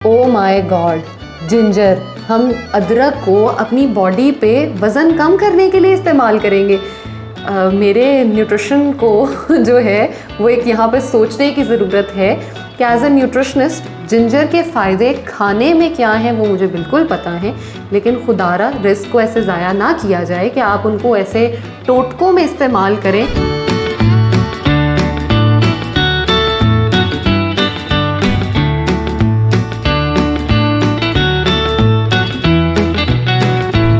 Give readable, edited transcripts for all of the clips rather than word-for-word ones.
Oh my God, ginger हम अदरक को अपनी बॉडी पे वज़न कम करने के लिए इस्तेमाल करेंगे। मेरे न्यूट्रिशन को जो है वो एक यहाँ पे सोचने की ज़रूरत है कि एज ए न्यूट्रिशनिस्ट जिंजर के फ़ायदे खाने में क्या हैं वो मुझे बिल्कुल पता है, लेकिन खुदारा रिस्क को ऐसे ज़ाया ना किया जाए कि आप उनको ऐसे टोटकों में इस्तेमाल करें।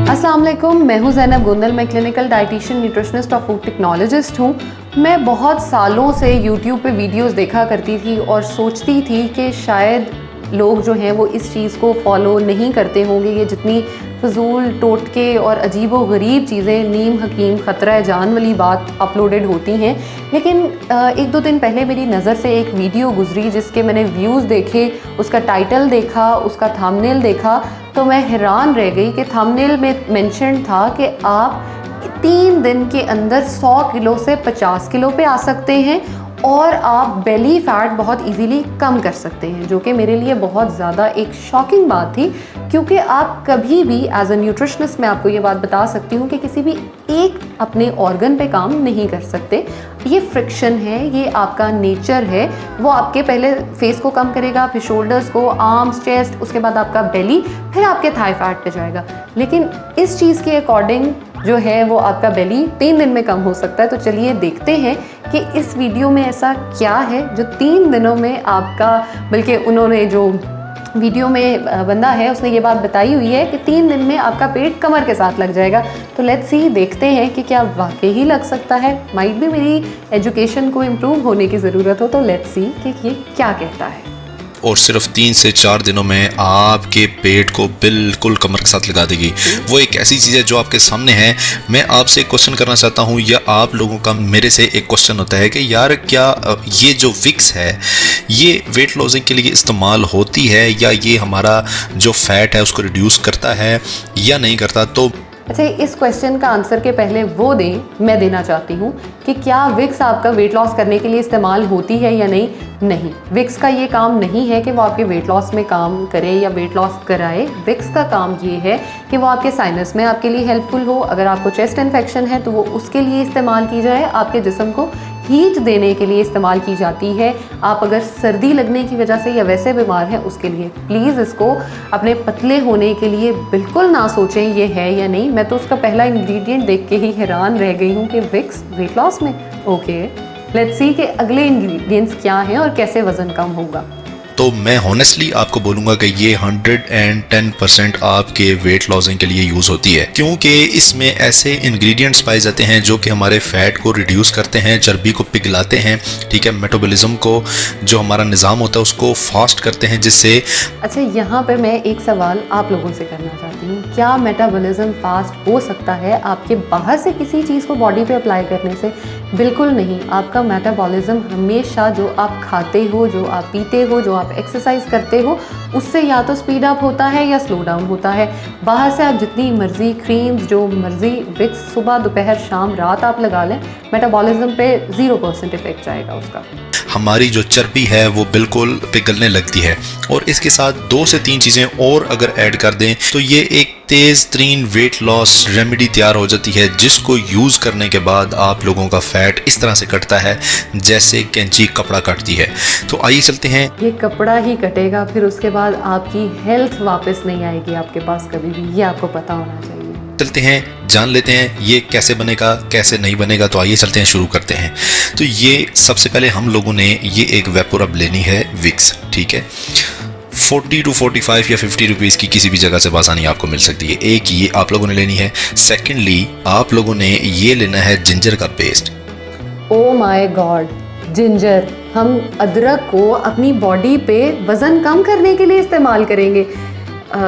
अस्सलाम वालेकुम, मैं हूँ ज़ैनब गोंदल। मैं क्लिनिकल डाइटिशियन, न्यूट्रिशनिस्ट और फूड टेक्नोलॉजिस्ट हूँ। मैं बहुत सालों से यूट्यूब पे वीडियोस देखा करती थी और सोचती थी कि शायद लोग जो हैं वो इस चीज़ को फॉलो नहीं करते होंगे। ये जितनी फजूल टोटके और अजीब व गरीब चीज़ें, नीम हकीम ख़तरा जान वाली बात अपलोडेड होती हैं। लेकिन एक दो दिन पहले मेरी नज़र से एक वीडियो गुजरी जिसके मैंने व्यूज़ देखे, उसका टाइटल देखा, उसका थंबनेल देखा, तो मैं हैरान रह गई कि थंबनेल में मेंशन था कि आप 3 दिन के अंदर 100 किलो से 50 किलो पे आ सकते हैं और आप बेली फ़ैट बहुत इजीली कम कर सकते हैं, जो कि मेरे लिए बहुत ज़्यादा एक शॉकिंग बात थी। क्योंकि आप कभी भी एज अ न्यूट्रिशनिस्ट मैं आपको ये बात बता सकती हूँ कि किसी भी एक अपने ऑर्गन पे काम नहीं कर सकते। ये फ्रिक्शन है, ये आपका नेचर है। वो आपके पहले फेस को कम करेगा, फिर शोल्डर्स को, आर्म्स, चेस्ट, उसके बाद आपका बेली, फिर आपके थाई फैट पे जाएगा। लेकिन इस चीज़ के अकॉर्डिंग जो है वो आपका बेली 3 दिन में कम हो सकता है। तो चलिए देखते हैं कि इस वीडियो में ऐसा क्या है जो 3 दिनों में आपका, बल्कि उन्होंने जो वीडियो में बंदा है उसने ये बात बताई हुई है कि 3 दिन में आपका पेट कमर के साथ लग जाएगा। तो लेट्स सी, देखते हैं कि क्या वाकई ही लग सकता है। माइट भी मेरी एजुकेशन को इम्प्रूव होने की ज़रूरत हो। तो लेट्स सी कि ये क्या कहता है। और सिर्फ 3 से 4 दिनों में आपके पेट को बिल्कुल कमर के साथ लगा देगी। वो एक ऐसी चीज़ है जो आपके सामने है। मैं आपसे एक क्वेश्चन करना चाहता हूँ, या आप लोगों का मेरे से एक क्वेश्चन होता है कि यार क्या ये जो विक्स है ये वेट लॉसिंग के लिए इस्तेमाल होती है, या ये हमारा जो फैट है उसको रिड्यूस करता है या नहीं करता? तो अच्छा, इस क्वेश्चन का आंसर के पहले वो मैं देना चाहती हूँ कि क्या विक्स आपका वेट लॉस करने के लिए इस्तेमाल होती है या नहीं। नहीं, विक्स का ये काम नहीं है कि वो आपके वेट लॉस में काम करे या वेट लॉस कराए। विक्स का काम ये है कि वो आपके साइनस में आपके लिए हेल्पफुल हो। अगर आपको चेस्ट इन्फेक्शन है तो वो उसके लिए इस्तेमाल की जाए। आपके जिस्म को हीट देने के लिए इस्तेमाल की जाती है। आप अगर सर्दी लगने की वजह से या वैसे बीमार हैं उसके लिए प्लीज़ इसको अपने पतले होने के लिए बिल्कुल ना सोचें ये है या नहीं। मैं तो उसका पहला इंग्रेडिएंट देख के ही हैरान रह गई हूँ कि विक्स वेट लॉस में। ओके, लेट्स सी कि अगले इंग्रेडिएंट्स क्या हैं और कैसे वज़न कम होगा। तो मैं हॉनेस्टली आपको बोलूँगा कि ये 110% आपके वेट लॉसिंग के लिए यूज़ होती है, क्योंकि इसमें ऐसे इंग्रेडिएंट्स पाए जाते हैं जो कि हमारे फैट को रिड्यूस करते हैं, चर्बी को पिघलाते हैं, ठीक है, मेटाबॉलिज्म को, जो हमारा निज़ाम होता है उसको फास्ट करते हैं, जिससे। अच्छा, यहाँ पे मैं एक सवाल आप लोगों से करना चाहती हूँ। क्या मेटाबॉलिज्म फास्ट हो सकता है आपके बाहर से किसी चीज़ को बॉडी पे अप्लाई करने से? बिल्कुल नहीं। आपका मेटाबॉलिज्म हमेशा जो आप खाते हो, जो आप पीते हो, जो आप एक्सरसाइज करते हो, उससे या तो स्पीड अप होता है या स्लो डाउन होता है। बाहर से आप जितनी मर्जी क्रीम्स, जो मर्जी विक्स सुबह दोपहर शाम रात आप लगा लें, मेटाबॉलिज्म पे 0% इफेक्ट जाएगा उसका। हमारी जो चर्बी है वो बिल्कुल पिघलने लगती है। और इसके साथ 2 से 3 चीज़ें और अगर ऐड कर दें तो ये एक तेज़ तरीन वेट लॉस रेमेडी तैयार हो जाती है, जिसको यूज़ करने के बाद आप लोगों का फैट इस तरह से कटता है जैसे कैंची कपड़ा काटती है। तो आइए चलते हैं। ये कपड़ा ही कटेगा, फिर उसके बाद आपकी हेल्थ वापस नहीं आएगी आपके पास कभी भी। ये आपको पता होना चाहिए। चलते हैं, जान लेते हैं ये कैसे बनेगा, कैसे नहीं बनेगा। तो आइए चलते हैं, शुरू करते हैं। तो ये सबसे पहले हम लोगों ने ये एक वेपोरब लेनी है विक्स, ठीक है। 40 to 45 या 50 रुपीज़ की किसी भी जगह से आसानी आपको मिल सकती है। एक ये आप लोगों ने लेनी है। सेकेंडली आप लोगों ने ये लेना है जिंजर का paste. Oh my God, ginger हम अदरक को अपनी बॉडी पे वज़न कम करने के लिए इस्तेमाल करेंगे।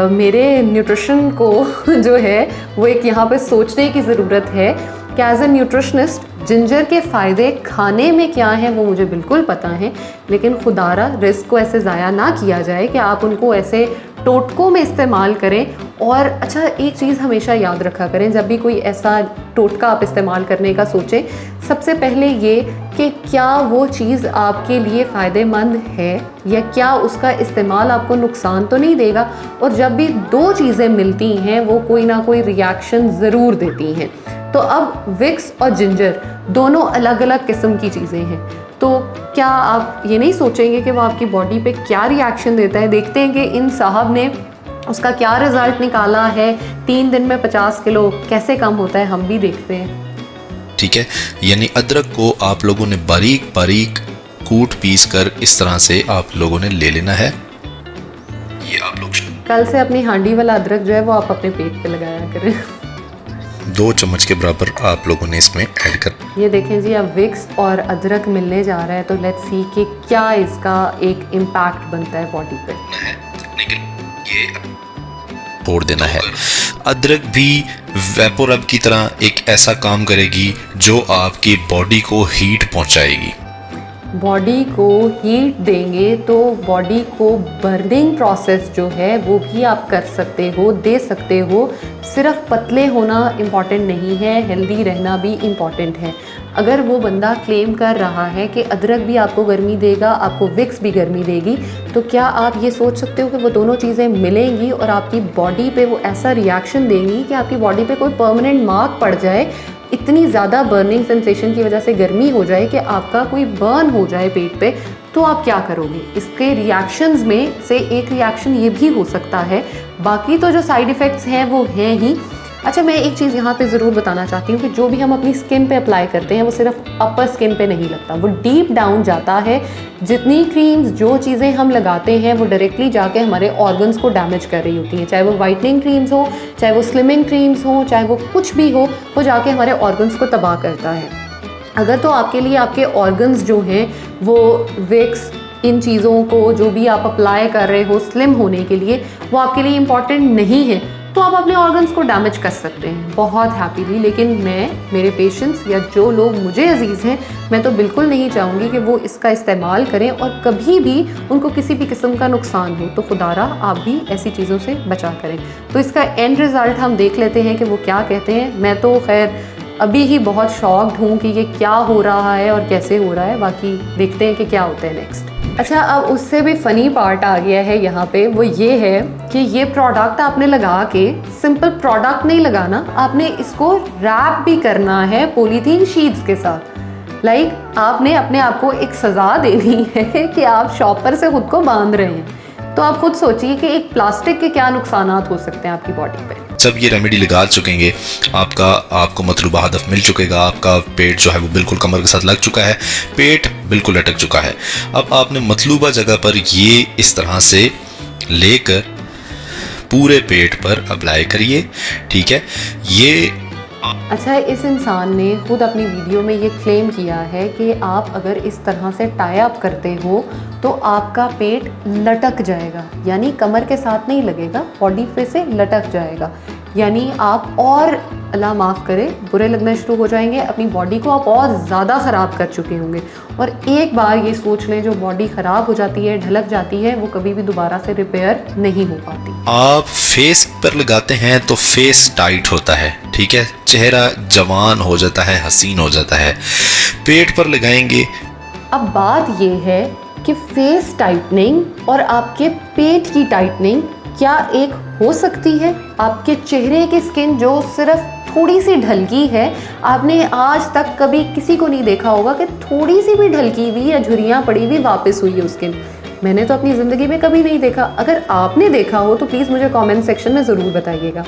मेरे न्यूट्रिशन को जो है वो एक यहाँ पे सोचने की ज़रूरत है कि एज ए न्यूट्रिशनिस्ट जिंजर के फ़ायदे खाने में क्या हैं वो मुझे बिल्कुल पता है, लेकिन खुदारा रिस्क को ऐसे ज़ाया ना किया जाए कि आप उनको ऐसे टोटकों में इस्तेमाल करें और अच्छा, एक चीज़ हमेशा याद रखा करें, जब भी कोई ऐसा टोटका आप इस्तेमाल करने का सोचें, सबसे पहले ये कि क्या वो चीज़ आपके लिए फ़ायदेमंद है या क्या उसका इस्तेमाल आपको नुकसान तो नहीं देगा। और जब भी दो चीज़ें मिलती हैं वो कोई ना कोई रिएक्शन ज़रूर देती हैं। तो अब विक्स और जिंजर दोनों अलग अलग किस्म की चीज़ें हैं, तो क्या आप ये नहीं सोचेंगे कि वो आपकी बॉडी पे क्या रिएक्शन देता है। देखते हैं कि इन साहब ने उसका क्या रिज़ल्ट निकाला है, 3 दिन में 50 किलो कैसे कम होता है, हम भी देखते हैं। ठीक है, यानी अदरक को आप लोगों ने बारीक बारीक कूट पीस कर इस तरह से आप लोगों ने ले लेना है। ये आप लोग कल से अपनी हांडी वाला अदरक जो है वो आप अपने पेट पे लगाया करें। 2 चम्मच के बराबर आप लोगों ने इसमें ऐड कर। ये देखें जी, अब विक्स और अदरक मिलने जा रहा है, तो लेट्स सी कि क्या इसका एक इम्पैक्ट बनता है बॉडी पे। ये तोड़ देना है। अदरक भी वेपोरब की तरह एक ऐसा काम करेगी जो आपकी बॉडी को हीट पहुंचाएगी। बॉडी को हीट देंगे तो बॉडी को बर्निंग प्रोसेस जो है वो भी आप कर सकते हो, दे सकते हो। सिर्फ पतले होना इम्पॉर्टेंट नहीं है, हेल्दी रहना भी इम्पॉर्टेंट है। अगर वो बंदा क्लेम कर रहा है कि अदरक भी आपको गर्मी देगा, आपको विक्स भी गर्मी देगी, तो क्या आप ये सोच सकते हो कि वो दोनों चीज़ें मिलेंगी और आपकी बॉडी पे वो ऐसा रिएक्शन देंगी कि आपकी बॉडी पे कोई परमानेंट मार्क पड़ जाए, इतनी ज़्यादा बर्निंग सेंसेशन की वजह से गर्मी हो जाए कि आपका कोई बर्न हो जाए पेट पे, तो आप क्या करोगे? इसके रिएक्शंस में से एक रिएक्शन ये भी हो सकता है। बाकी तो जो साइड इफ़ेक्ट्स हैं वो हैं ही। अच्छा, मैं एक चीज़ यहाँ पे ज़रूर बताना चाहती हूँ कि जो भी हम अपनी स्किन पे अप्लाई करते हैं वो सिर्फ अपर स्किन पे नहीं लगता, वो डीप डाउन जाता है। जितनी क्रीम्स, जो चीज़ें हम लगाते हैं वो डायरेक्टली जाके हमारे ऑर्गन्स को डैमेज कर रही होती हैं। चाहे वो वाइटनिंग क्रीम्स हो, चाहे वो स्लिमिंग क्रीम्स हो, चाहे वो कुछ भी हो, वो जाके हमारे ऑर्गन्स को तबाह करता है। अगर तो आपके लिए आपके ऑर्गन्स जो हैं वो विक्स, इन चीज़ों को जो भी आप अप्लाई कर रहे हो स्लिम होने के लिए, वो आपके लिए इम्पॉर्टेंट नहीं है, तो आप अपने ऑर्गन्स को डैमेज कर सकते हैं बहुत हैप्पीली। लेकिन मैं, मेरे पेशेंट्स या जो लोग मुझे अजीज़ हैं, मैं तो बिल्कुल नहीं चाहूँगी कि वो इसका इस्तेमाल करें और कभी भी उनको किसी भी किस्म का नुकसान हो। तो खुदारा आप भी ऐसी चीज़ों से बचा करें। तो इसका एंड रिज़ल्ट हम देख लेते हैं कि वो क्या कहते हैं। मैं तो खैर अभी ही बहुत शॉक्ड हूँ कि ये क्या हो रहा है और कैसे हो रहा है। बाकी देखते हैं कि क्या होता है नेक्स्ट। अच्छा, अब उससे भी फ़नी पार्ट आ गया है यहाँ पे, वो ये है कि ये प्रोडक्ट आपने लगा के, सिंपल प्रोडक्ट नहीं लगाना, आपने इसको रैप भी करना है पॉलीथीन शीट्स के साथ। लाइक आपने अपने आप को एक सज़ा देनी है कि आप शॉपर से खुद को बांध रहे हैं। तो आप खुद सोचिए कि एक प्लास्टिक के क्या नुकसानात हो सकते हैं आपकी बॉडी पे। जब ये रेमेडी लगा चुकेंगे, आपको मतलूबा हदफ मिल चुकेगा, आपका पेट जो है वो बिल्कुल कमर के साथ लग चुका है, पेट बिल्कुल लटक चुका है। अब आपने मतलूबा जगह पर ये इस तरह से लेकर पूरे पेट पर अप्लाई करिए। ठीक है, ये अच्छा, इस इंसान ने खुद अपनी वीडियो में ये क्लेम किया है कि आप अगर इस तरह से टाई अप करते हो तो आपका पेट लटक जाएगा, यानी कमर के साथ नहीं लगेगा, बॉडी पे से लटक जाएगा। यानी आप और, अल्लाह माफ़ करे, बुरे लगना शुरू हो जाएंगे, अपनी बॉडी को आप और ज़्यादा ख़राब कर चुके होंगे। और एक बार ये सोच लें, जो बॉडी ख़राब हो जाती है, ढलक जाती है, वो कभी भी दोबारा से रिपेयर नहीं हो पाती। आप फेस पर लगाते हैं तो फेस टाइट होता है, ठीक है, चेहरा जवान हो जाता है, हसीन हो जाता है। पेट पर लगाएंगे। अब बात ये है कि फेस टाइटनिंग और आपके पेट की टाइटनिंग क्या एक हो सकती है? आपके चेहरे की स्किन जो सिर्फ थोड़ी सी ढलकी है, आपने आज तक कभी किसी को नहीं देखा होगा कि थोड़ी सी भी ढलकी हुई या झुर्रियाँ पड़ी हुई वापस हुई है स्किन। मैंने तो अपनी ज़िंदगी में कभी नहीं देखा। अगर आपने देखा हो तो प्लीज़ मुझे कमेंट सेक्शन में ज़रूर बताइएगा।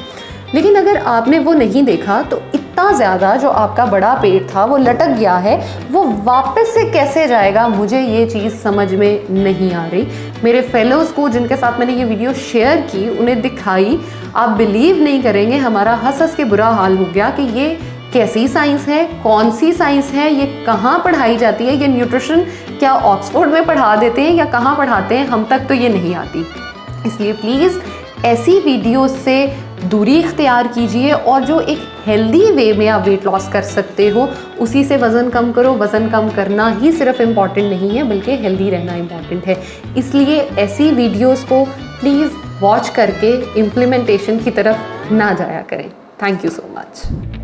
लेकिन अगर आपने वो नहीं देखा तो इतना ज़्यादा जो आपका बड़ा पेट था वो लटक गया है, वो वापस से कैसे जाएगा, मुझे ये चीज़ समझ में नहीं आ रही। मेरे फेलोज़ को जिनके साथ मैंने ये वीडियो शेयर की, उन्हें दिखाई, आप बिलीव नहीं करेंगे, हमारा हंस हंस के बुरा हाल हो गया कि ये कैसी साइंस है, कौन सी साइंस है, ये कहाँ पढ़ाई जाती है, ये न्यूट्रिशन क्या ऑक्सफोर्ड में पढ़ा देते हैं या कहाँ पढ़ाते हैं, हम तक तो ये नहीं आती। इसलिए प्लीज़ ऐसी वीडियोस से दूरी इख्तियार कीजिए और जो एक हेल्दी वे में आप वेट लॉस कर सकते हो उसी से वज़न कम करो। वज़न कम करना ही सिर्फ इम्पॉर्टेंट नहीं है बल्कि हेल्दी रहना इम्पॉर्टेंट है। इसलिए ऐसी वीडियोस को प्लीज़ वॉच करके इम्प्लीमेंटेशन की तरफ ना जाया करें। Thank you so much.